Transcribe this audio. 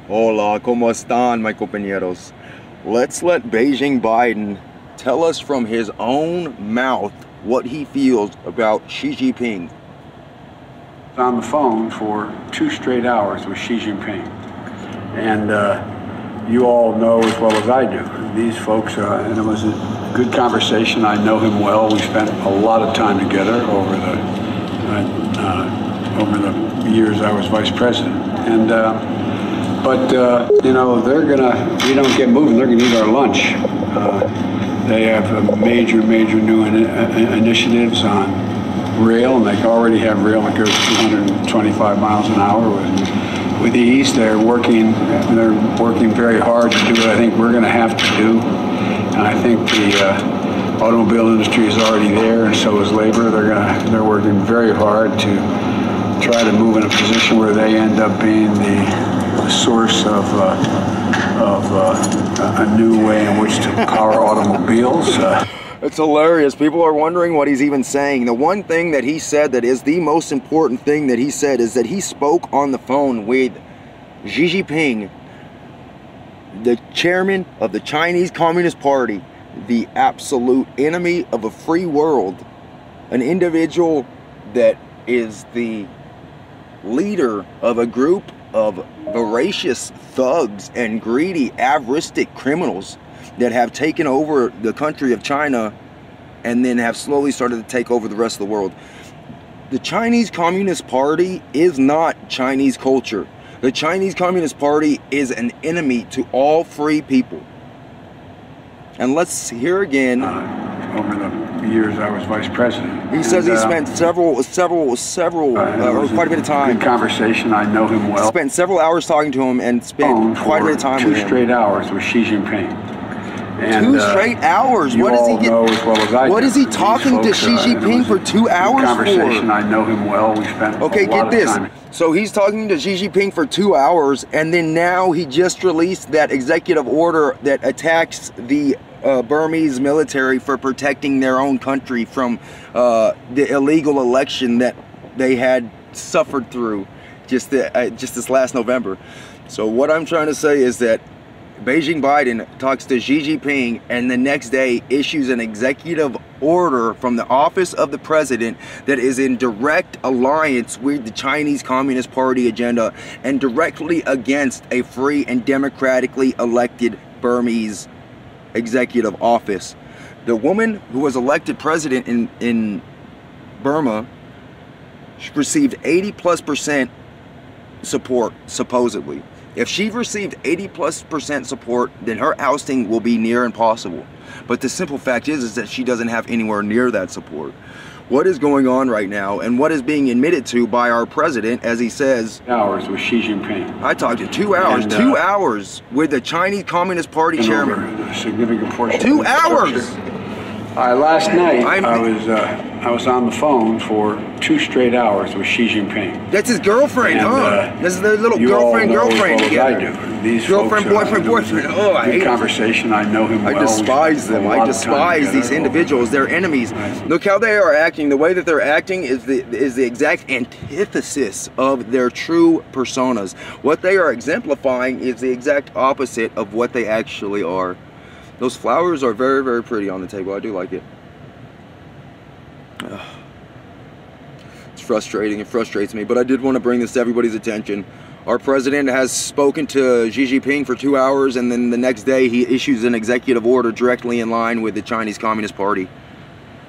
Hola, ¿cómo están, my compañeros? Let's let Beijing Biden tell us from his own mouth what he feels about Xi Jiping. On the phone for 2 straight hours with Xi Jiping. And you all know as well as I do, these folks, and it was a good conversation. I know him well. We spent a lot of time together over the years I was vice president. And you know, we don't get moving, they're gonna eat our lunch. They have major new initiatives on rail, and they already have rail that goes 225 miles an hour with the East. They're working very hard to do what I think we're going to have to do, and I think the automobile industry is already there, and so is labor. They're working very hard to try to move in a position where they end up being the source of a new way in which to power automobiles. It's hilarious. People are wondering what he's even saying. The one thing that he said that is the most important thing that he said is that he spoke on the phone with Xi Jiping, the chairman of the Chinese Communist Party, the absolute enemy of a free world, an individual that is the leader of a group of voracious thugs and greedy, avarice criminals that have taken over the country of China and then have slowly started to take over the rest of the world. The Chinese Communist Party is not Chinese culture. The Chinese Communist Party is an enemy to all free people. And let's hear again. Over the years I was vice president. He says he spent quite a bit of time. Good conversation. I know him well. Spent several hours talking to him and spent quite a bit of time with him. 2 straight hours with Xi Jiping. And, 2 straight hours. What does he get? Know as well as I what do. is he talking to Xi Jiping for 2 hours conversation. for? I know him well. We spent okay, a lot get this. of time. So he's talking to Xi Jiping for 2 hours, and then now he just released that executive order that attacks the Burmese military for protecting their own country from the illegal election that they had suffered through just this last November. So what I'm trying to say is that Beijing Biden talks to Xi Jiping and the next day issues an executive order from the office of the president that is in direct alliance with the Chinese Communist Party agenda and directly against a free and democratically elected Burmese executive office. The woman who was elected president in Burma received 80+% support, supposedly. If she received 80+% support, then her ousting will be near impossible. But the simple fact is that she doesn't have anywhere near that support. What is going on right now, and what is being admitted to by our president, as he says, hours with Xi Jiping. I talked to 2 hours, 2 hours with the Chinese Communist Party chairman. A significant portion. 2 hours. Last night I was on the phone for 2 straight hours with Xi Jiping. That's his girlfriend, huh? This is their little girlfriend together. I do. These girlfriend, boyfriend. Oh, I hate conversation. I know him well. I despise them. I despise these individuals. They're enemies. Look how they are acting. The way that they're acting is the exact antithesis of their true personas. What they are exemplifying is the exact opposite of what they actually are. Those flowers are very, very pretty on the table. I do like it. It's frustrating. It frustrates me. But I did want to bring this to everybody's attention. Our president has spoken to Xi Jiping for 2 hours, and then the next day he issues an executive order directly in line with the Chinese Communist Party.